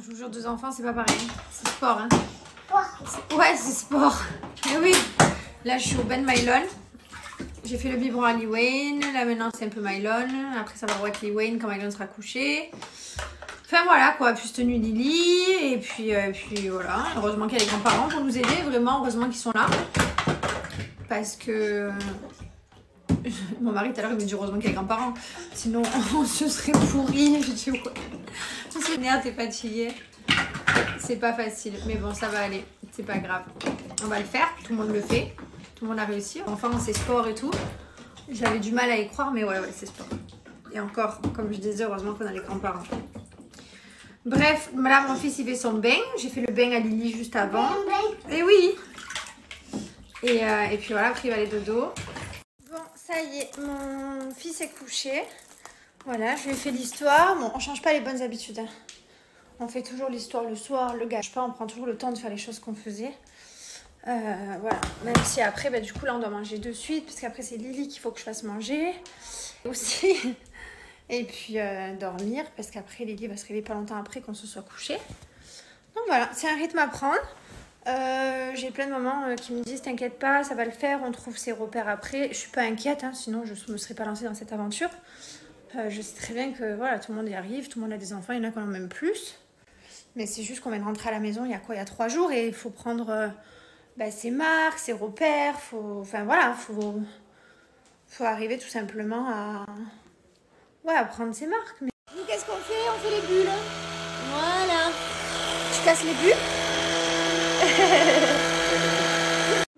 Je vous jure, 2 enfants, c'est pas pareil. C'est sport, hein. Ouais, c'est sport. Mais oui. Là, je suis au Ben Mylon. J'ai fait le biberon à Lee Wayne. Là, maintenant, c'est un peu Mylon. Après, ça va avec Lee Wayne quand Mylon sera couché. Enfin, voilà, quoi. Plus tenue Lily. Et puis voilà. Heureusement qu'il y a les grands-parents pour nous aider. Vraiment, heureusement qu'ils sont là. Parce que... Mon mari, tout à l'heure, il me dit heureusement qu'il y a les grands-parents. Sinon, on se serait pourris. Je dis, ouais. On se merde, t'es fatiguée. C'est pas facile. Mais bon, ça va aller. C'est pas grave. On va le faire. Tout le monde le fait. Tout le monde a réussi. Enfin, c'est sport et tout. J'avais du mal à y croire, mais ouais, c'est sport. Et encore, comme je disais, heureusement qu'on a les grands-parents. Bref, là, mon fils, il fait son bain. J'ai fait le bain à Lily juste avant. Et oui. Et puis voilà, après, il va aller dodo. Bon, ça y est, mon fils est couché. Voilà, je lui ai fait l'histoire. Bon, on change pas les bonnes habitudes. Hein. On fait toujours l'histoire le soir, le gâche pas. On prend toujours le temps de faire les choses qu'on faisait. Voilà, même si après, bah, du coup, là, on doit manger de suite. Parce qu'après, c'est Lily qu'il faut que je fasse manger. Aussi. Et puis, dormir. Parce qu'après, Lily va se réveiller pas longtemps après qu'on se soit couché. Donc voilà, c'est un rythme à prendre. J'ai plein de mamans qui me disent t'inquiète pas, ça va le faire, on trouve ses repères après. Je suis pas inquiète, hein, sinon je me serais pas lancée dans cette aventure. Je sais très bien que voilà, tout le monde y arrive, tout le monde a des enfants, il y en a quand même plus. Mais c'est juste qu'on vient de rentrer à la maison il y a quoi, il y a 3 jours et il faut prendre ses marques, ses repères, enfin voilà, faut arriver tout simplement à prendre ses marques. Mais... Nous, qu'est-ce qu'on fait? On fait les bulles. Voilà. Tu casses les bulles.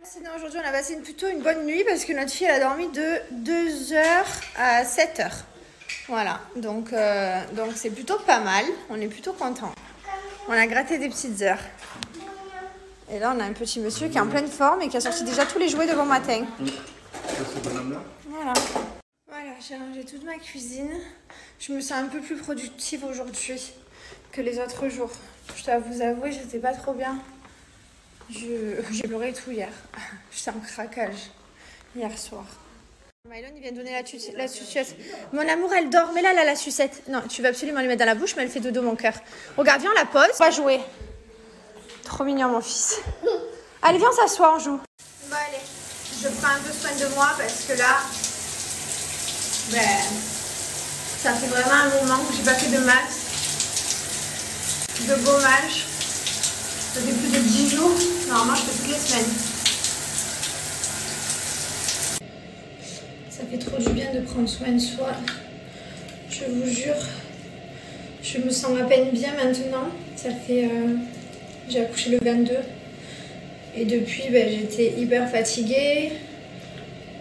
Sinon aujourd'hui on a passé plutôt une bonne nuit parce que notre fille elle a dormi de 2h à 7h. Voilà, donc c'est plutôt pas mal, on est plutôt content. On a gratté des petites heures. Et là on a un petit monsieur qui est en pleine forme et qui a sorti déjà tous les jouets de bon matin. Voilà. Voilà, j'ai rangé toute ma cuisine. Je me sens un peu plus productive aujourd'hui que les autres jours. Je dois vous avouer, j'étais pas trop bien. J'ai pleuré tout hier. J'étais en craquage hier soir. Mylon, il vient donner la sucette. Mon amour, elle dort. Mais là, la sucette. Non, tu vas absolument lui mettre dans la bouche, mais elle fait dodo, mon cœur. Regarde, viens, on la pose. On va jouer. Trop mignon, mon fils. Allez, viens, on s'assoit, on joue. Bon, allez. Je prends un peu soin de moi parce que là, ça fait vraiment un moment que j'ai pas fait de masse, de gommage. Ça fait plus de 10 jours. Normalement, je fais toutes les semaines. Ça fait trop du bien de prendre soin de soi. Je vous jure. Je me sens à peine bien maintenant. Ça fait... j'ai accouché le 22. Et depuis, j'étais hyper fatiguée.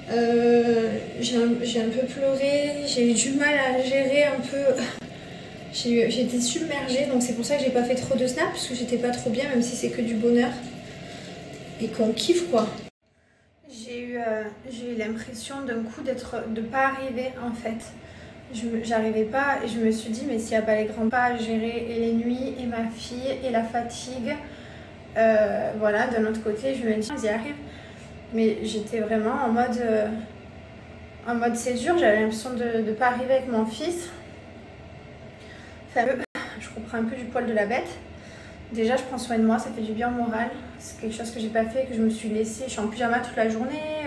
J'ai un peu pleuré. J'ai eu du mal à gérer un peu... J'ai été submergée, donc c'est pour ça que j'ai pas fait trop de snaps, parce que j'étais pas trop bien, même si c'est que du bonheur. Et qu'on kiffe, quoi. J'ai eu l'impression d'un coup de pas arriver, en fait. J'arrivais pas, et je me suis dit, mais s'il n'y a pas les grands pas à gérer, et les nuits, et ma fille, et la fatigue, voilà, d'un autre côté, je me dis, ils y arrivent. Mais j'étais vraiment en mode c'est dur, j'avais l'impression de pas arriver avec mon fils. Je reprends un peu du poil de la bête. Déjà, je prends soin de moi, ça fait du bien au moral. C'est quelque chose que j'ai pas fait, que je me suis laissée. Je suis en pyjama toute la journée.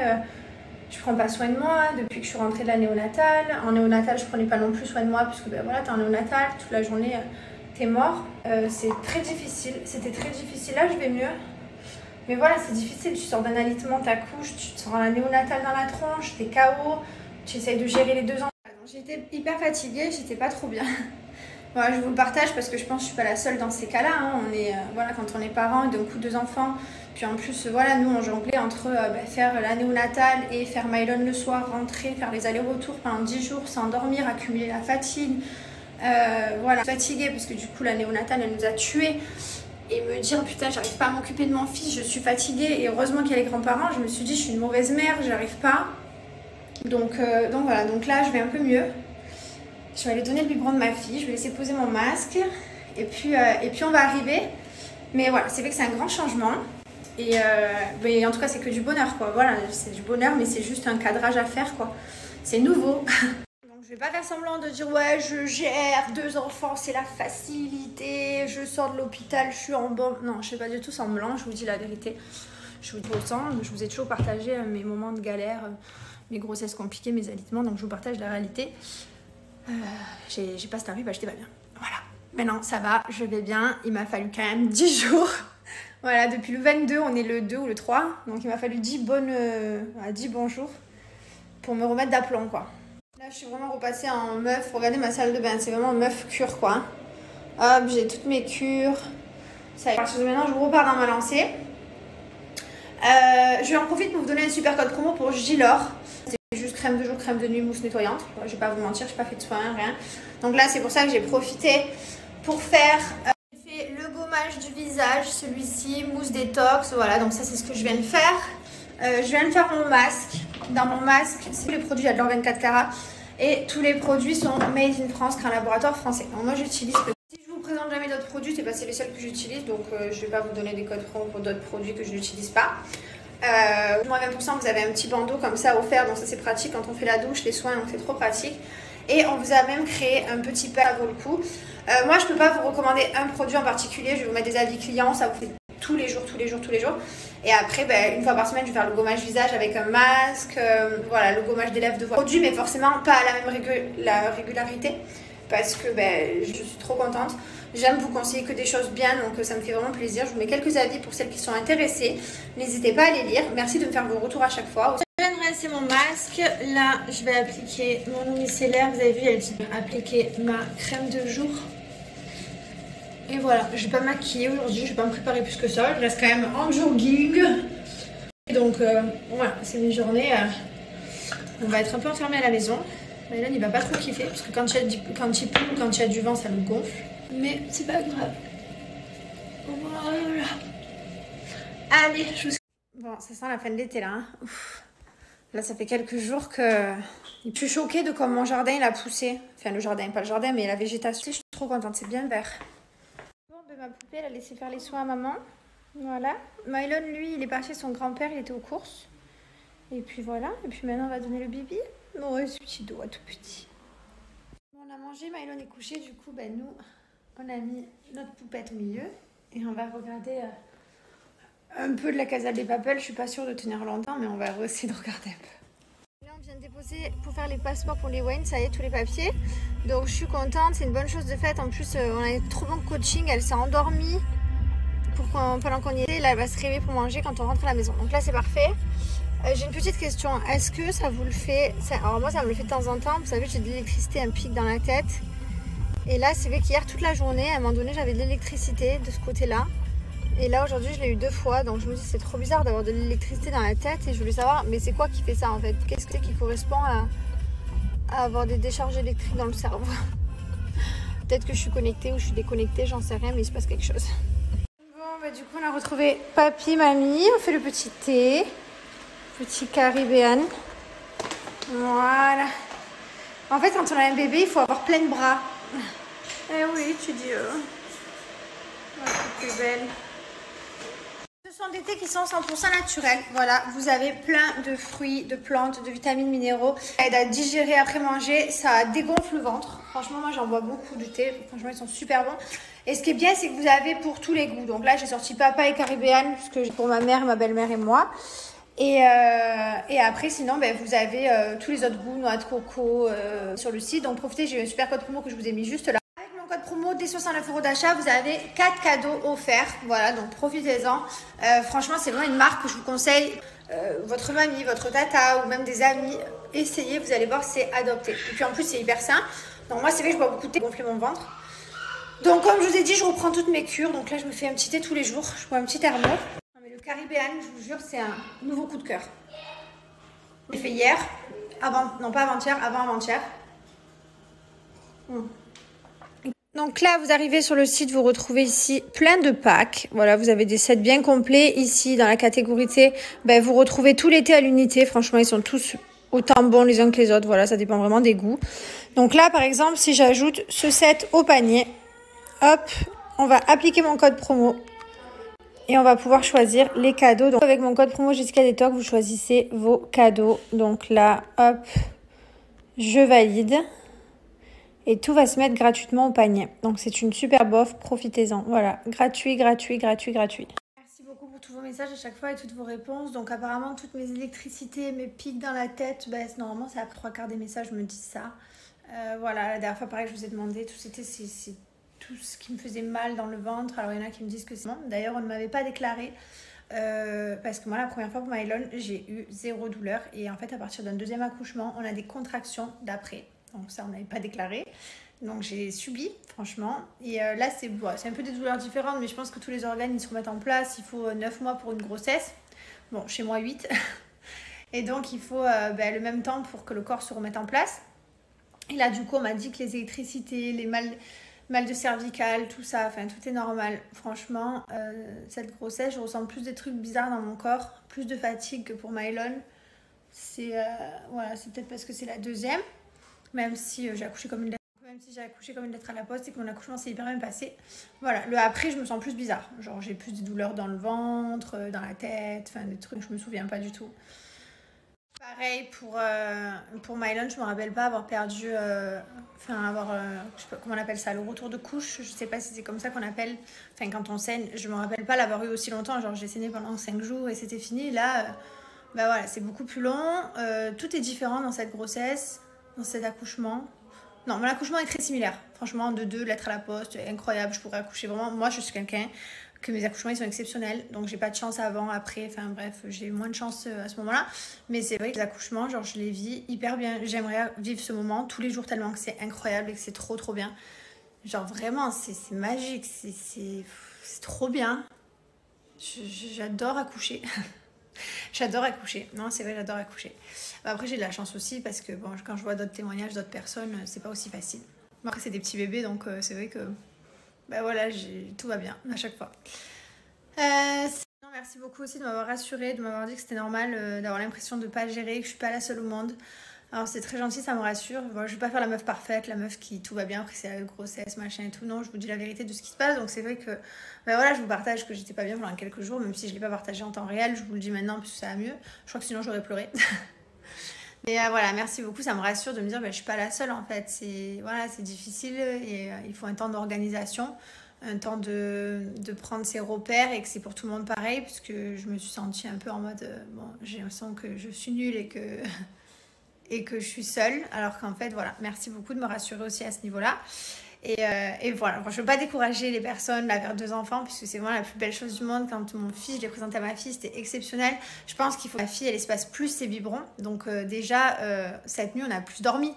Je prends pas soin de moi depuis que je suis rentrée de la néonatale. En néonatale, je prenais pas non plus soin de moi puisque voilà, t'es en néonatale, toute la journée, t'es mort. C'est très difficile. C'était très difficile. Là, je vais mieux. Mais voilà, c'est difficile. Tu sors d'un alitement, t'accouches, tu te sors la néonatale dans la tronche, t'es KO. Tu essayes de gérer les 2 ans. J'étais hyper fatiguée, j'étais pas trop bien. Voilà, je vous le partage parce que je pense que je suis pas la seule dans ces cas-là. Hein. On est, voilà, quand on est parent, d'un coup 2 enfants, puis en plus, voilà, nous on jonglait entre faire la néonatale et faire Mylon le soir, rentrer, faire les allers-retours pendant 10 jours sans dormir, accumuler la fatigue. Voilà, fatiguée parce que du coup la néonatale elle nous a tués. Et me dire putain, j'arrive pas à m'occuper de mon fils, je suis fatiguée. Et heureusement qu'il y a les grands-parents, je me suis dit, je suis une mauvaise mère, j'arrive pas. Donc voilà, donc là je vais un peu mieux. Je vais aller donner le biberon de ma fille, je vais laisser poser mon masque et puis on va arriver. Mais voilà, c'est vrai que c'est un grand changement. Et mais en tout cas, c'est que du bonheur, quoi. Voilà, c'est du bonheur, mais c'est juste un cadrage à faire, quoi. C'est nouveau. Donc je vais pas faire semblant de dire ouais je gère 2 enfants, c'est la facilité, je sors de l'hôpital, je suis en bon... Non, je fais pas du tout semblant, je vous dis la vérité. Je vous dis autant, je vous ai toujours partagé mes moments de galère, mes grossesses compliquées, mes alitements, donc je vous partage la réalité. J'ai pas starvé, bah j'étais pas bien. Voilà, maintenant ça va, je vais bien, il m'a fallu quand même 10 jours. Voilà, depuis le 22, on est le 2 ou le 3, donc il m'a fallu 10 bons jours pour me remettre d'aplomb quoi. Là, je suis vraiment repassée en meuf. Regardez ma salle de bain, c'est vraiment meuf cure, quoi. Hop, j'ai toutes mes cures. Ça y est. À partir de maintenant, je repars dans ma lancée. Je vais en profiter pour vous donner un super code promo pour Gilor. C'est juste crème de jour, crème de nuit, mousse nettoyante. Je vais pas vous mentir, je n'ai pas fait de soins, rien. Donc là, c'est pour ça que j'ai profité pour faire le gommage du visage. Celui-ci, mousse détox. Voilà, donc ça, c'est ce que je viens de faire. Je viens de faire mon masque. Dans mon masque, c'est tous les produits à de l'or 24 carats. Et tous les produits sont made in France, qu'un laboratoire français. Donc moi j'utilise. Si je vous présente jamais d'autres produits, c'est parce que c'est les seuls que j'utilise. Donc je vais pas vous donner des codes promo pour d'autres produits que je n'utilise pas. Moins 20%, vous avez un petit bandeau comme ça offert. Donc ça c'est pratique quand on fait la douche, les soins, donc c'est trop pratique. Et on vous a même créé un petit pack, ça vaut le coup. Moi je peux pas vous recommander un produit en particulier. Je vais vous mettre des avis clients, ça vous fait tous les jours. Et après, ben, une fois par semaine, je vais faire le gommage visage avec un masque, voilà, le gommage des lèvres de produit, mais forcément pas à la même régularité, parce que ben, je suis trop contente. J'aime vous conseiller que des choses bien, donc ça me fait vraiment plaisir. Je vous mets quelques avis pour celles qui sont intéressées. N'hésitez pas à les lire. Merci de me faire vos retours à chaque fois. Je viens de rincer mon masque. Là, je vais appliquer mon eau micellaire. Vous avez vu, elle dit appliquer ma crème de jour. Et voilà, je vais pas me maquiller aujourd'hui, je vais pas me préparer plus que ça. Je reste quand même en jogging. Et donc, voilà, c'est mes journées. On va être un peu enfermés à la maison. Mylan, il va pas trop kiffer, parce que quand il pleut ou quand il y a du vent, ça me gonfle. Mais c'est pas grave. Voilà. Allez, je vous... Bon, ça sent la fin de l'été là. Hein. Là, ça fait quelques jours que... Je suis choquée de comme mon jardin il a poussé. Enfin, le jardin, pas le jardin, mais la végétation. Je suis trop contente, c'est bien vert. Ma poupée, elle a laissé faire les soins à maman. Voilà. Mylan, lui, il est parti chez son grand-père, il était aux courses. Et puis voilà. Et puis maintenant, on va donner le bibi. Bon, ce petit doigt tout petit. Bon, on a mangé, Mylan est couché. Du coup, ben, nous, on a mis notre poupette au milieu. Et on va regarder un peu de la Casa des Papel. Je suis pas sûre de tenir longtemps, mais on va essayer de regarder un peu. Là, on vient de déposer pour faire les passeports pour les Wayne, ça y est, tous les papiers. Donc je suis contente, c'est une bonne chose de fait. En plus, on a eu trop bon coaching, elle s'est endormie pendant qu'on y était. Là, elle va se réveiller pour manger quand on rentre à la maison. Donc là, c'est parfait. J'ai une petite question, est-ce que ça vous le fait? Alors moi, ça me le fait de temps en temps. Vous savez, j'ai de l'électricité, un pic dans la tête. Et là, c'est vrai qu'hier, toute la journée, à un moment donné, j'avais de l'électricité de ce côté-là. Et là aujourd'hui je l'ai eu 2 fois, donc je me dis c'est trop bizarre d'avoir de l'électricité dans la tête et je voulais savoir mais c'est quoi qui fait ça en fait? Qu'est-ce que c'est qui correspond à avoir des décharges électriques dans le cerveau? Peut-être que je suis connectée ou je suis déconnectée, j'en sais rien, mais il se passe quelque chose. Bon bah du coup on a retrouvé papy, mamie, on fait le petit thé, petit caribéan. Voilà. En fait quand on a un bébé il faut avoir plein de bras. Eh oui tu dis c'est belle. Ce sont des thés qui sont 100% naturels. Voilà, vous avez plein de fruits, de plantes, de vitamines, minéraux. Ça aide à digérer après manger, ça dégonfle le ventre. Franchement, moi j'en bois beaucoup de thé. Franchement, ils sont super bons. Et ce qui est bien, c'est que vous avez pour tous les goûts. Donc là, j'ai sorti papa et caribéan, puisque j'ai pour ma mère, ma belle-mère et moi. Et après, sinon, ben, vous avez tous les autres goûts, noix de coco sur le site. Donc profitez, j'ai eu un super code promo que je vous ai mis juste là. Code promo dès 69 € d'achat, vous avez 4 cadeaux offerts. Voilà, donc profitez-en. Franchement, c'est vraiment une marque que je vous conseille. Votre mamie, votre tata ou même des amis, essayez, vous allez voir, c'est adopté. Et puis en plus, c'est hyper sain. Donc moi, c'est vrai que je bois beaucoup de thé pour gonfler mon ventre. Donc comme je vous ai dit, je reprends toutes mes cures. Donc là, je me fais un petit thé tous les jours. Je bois un petit thermo. Non, mais le caribéan, je vous jure, c'est un nouveau coup de cœur. J'ai fait hier, non pas avant-hier, avant-avant-hier. Donc là, vous arrivez sur le site, vous retrouvez ici plein de packs. Voilà, vous avez des sets bien complets. Ici, dans la catégorie thé, ben, vous retrouvez tous les thés à l'unité. Franchement, ils sont tous autant bons les uns que les autres. Voilà, ça dépend vraiment des goûts. Donc là, par exemple, si j'ajoute ce set au panier, hop, on va appliquer mon code promo. Et on va pouvoir choisir les cadeaux. Donc avec mon code promo Jessica Détox, vous choisissez vos cadeaux. Donc là, hop, je valide. Et tout va se mettre gratuitement au panier. Donc c'est une superbe offre, profitez-en. Voilà, gratuit, gratuit, gratuit, gratuit. Merci beaucoup pour tous vos messages à chaque fois et toutes vos réponses. Donc apparemment toutes mes électricités, mes pics dans la tête, ben, normalement c'est après 3/4 des messages me disent ça. Voilà, la dernière fois pareil je vous ai demandé, c'est tout ce qui me faisait mal dans le ventre. Alors il y en a qui me disent que c'est bon. D'ailleurs on ne m'avait pas déclaré. Parce que moi la première fois pour Mylon j'ai eu 0 douleur. Et en fait à partir d'un deuxième accouchement on a des contractions d'après. Donc ça on n'avait pas déclaré. Donc j'ai subi franchement. Et là c'est un peu des douleurs différentes. Mais je pense que tous les organes ils se remettent en place. Il faut 9 mois pour une grossesse. Bon chez moi 8. Et donc il faut le même temps pour que le corps se remette en place. Et là du coup on m'a dit que les électricités, les mal de cervicale, tout ça, enfin tout est normal. Franchement, cette grossesse, je ressens plus des trucs bizarres dans mon corps, plus de fatigue que pour Mylon. C'est voilà, c'est peut-être parce que c'est la deuxième, même si j'ai accouché comme une lettre à la poste et que mon accouchement s'est hyper bien passé. Voilà, le après, je me sens plus bizarre. Genre j'ai plus de douleurs dans le ventre, dans la tête, enfin des trucs, je me souviens pas du tout. Pareil pour Mylon, je me rappelle pas avoir perdu, je sais pas comment on appelle ça, le retour de couche, je sais pas si c'est comme ça qu'on appelle, enfin quand on saigne, je me rappelle pas l'avoir eu aussi longtemps, genre j'ai saigné pendant 5 jours et c'était fini. Là, voilà, c'est beaucoup plus long, tout est différent dans cette grossesse, dans cet accouchement. Non, mon accouchement est très similaire, franchement, de 2 lettres à la poste, incroyable, je pourrais accoucher vraiment, moi je suis quelqu'un que mes accouchements ils sont exceptionnels, donc j'ai pas de chance avant, après, enfin bref, j'ai moins de chance à ce moment-là, mais c'est vrai que les accouchements, genre je les vis hyper bien, j'aimerais vivre ce moment tous les jours tellement que c'est incroyable et que c'est trop bien, genre vraiment c'est magique, c'est trop bien, j'adore accoucher. J'adore accoucher, non c'est vrai j'adore accoucher. Après j'ai de la chance aussi parce que bon, quand je vois d'autres témoignages d'autres personnes, c'est pas aussi facile. Après c'est des petits bébés donc c'est vrai que voilà, tout va bien à chaque fois. Merci beaucoup aussi de m'avoir rassurée, de m'avoir dit que c'était normal d'avoir l'impression de ne pas gérer, que je suis pas la seule au monde. Alors c'est très gentil, ça me rassure. Bon, je vais pas faire la meuf parfaite, la meuf qui tout va bien, après c'est la grossesse, machin et tout. Non, je vous dis la vérité de ce qui se passe. Donc c'est vrai que voilà, je vous partage que j'étais pas bien pendant quelques jours, même si je l'ai pas partagé en temps réel. Je vous le dis maintenant parce que ça va mieux. Je crois que sinon j'aurais pleuré. Mais voilà, merci beaucoup, ça me rassure de me dire je suis pas la seule en fait. Voilà, c'est difficile et il faut un temps d'organisation, un temps de prendre ses repères et que c'est pour tout le monde pareil, parce que je me suis sentie un peu en mode bon, j'ai l'impression que je suis nulle et que je suis seule, alors qu'en fait voilà, merci beaucoup de me rassurer aussi à ce niveau-là. Et voilà, je ne veux pas décourager les personnes là, vers 2 enfants, puisque c'est vraiment la plus belle chose du monde. Quand mon fils, je l'ai présenté à ma fille, c'était exceptionnel. Je pense qu'il faut que ma fille, elle espace plus ses biberons. Donc déjà, cette nuit, on a plus dormi.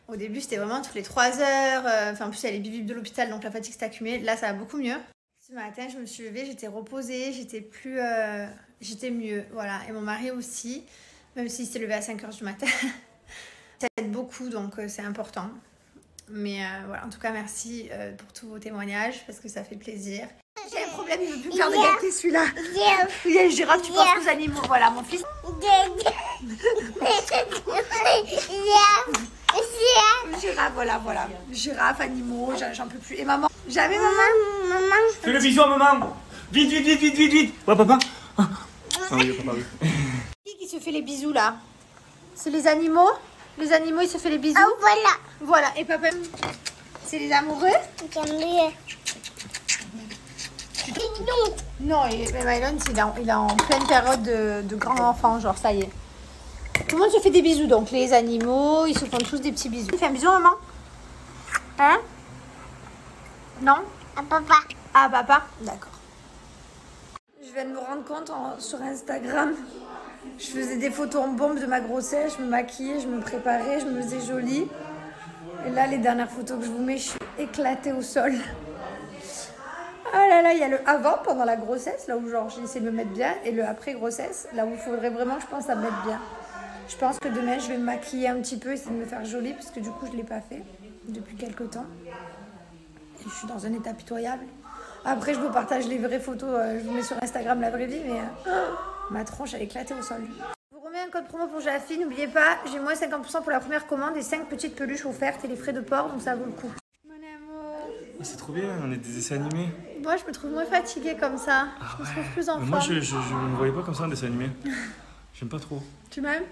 Au début, c'était vraiment toutes les 3 heures. En plus, elle est bibib de l'hôpital, donc la fatigue s'est accumulée. Là, ça va beaucoup mieux. Ce matin, je me suis levée, j'étais reposée, j'étais mieux. Voilà, et mon mari aussi, même s'il s'est levé à 5 h du matin. Ça aide beaucoup, donc c'est important. Mais voilà, en tout cas, merci pour tous vos témoignages parce que ça fait plaisir. J'ai un problème, il ne veut plus me faire de gâter celui-là. Il y a une girafe, tu penses aux animaux. Voilà, mon fils. Girafe, voilà. Girafe, animaux, j'en peux plus. Et maman, jamais maman. Fais le bisou à maman. Vite. Ouais, papa. Ah oui, papa, oui. Qui se fait les bisous là? C'est les animaux? Les animaux, ils se font les bisous. Oh, voilà. Voilà. Et papa, c'est les amoureux? Non, mais Mylon, il est en pleine période de grand enfant, genre ça y est. Tout le monde se fait des bisous, donc les animaux, ils se font tous des petits bisous. Tu fais un bisou, maman? Hein? Non? À papa. Ah, papa? D'accord. Je viens de me rendre compte sur Instagram. Je faisais des photos en bombe de ma grossesse, je me maquillais, je me préparais, je me faisais jolie. Et là, les dernières photos que je vous mets, je suis éclatée au sol. Ah là là, il y a le avant, pendant la grossesse, là où genre j'ai essayé de me mettre bien, et le après grossesse, là où il faudrait vraiment, je pense, à me mettre bien. Je pense que demain, je vais me maquiller un petit peu, essayer de me faire jolie, parce que du coup, je ne l'ai pas fait depuis quelques temps. Et je suis dans un état pitoyable. Après, je vous partage les vraies photos, je vous mets sur Instagram la vraie vie, mais ma tronche, elle est éclatée au sol. Je vous remets un code promo pour Jafi, n'oubliez pas, j'ai moins 50% pour la première commande et 5 petites peluches offertes et les frais de port, donc ça vaut le coup. Mon amour. C'est trop bien, on est des dessins animés. Moi, je me trouve moins fatiguée comme ça. Je me trouve plus en forme. Moi, je ne me voyais pas comme ça en dessin animé. J'aime pas trop. Tu m'aimes?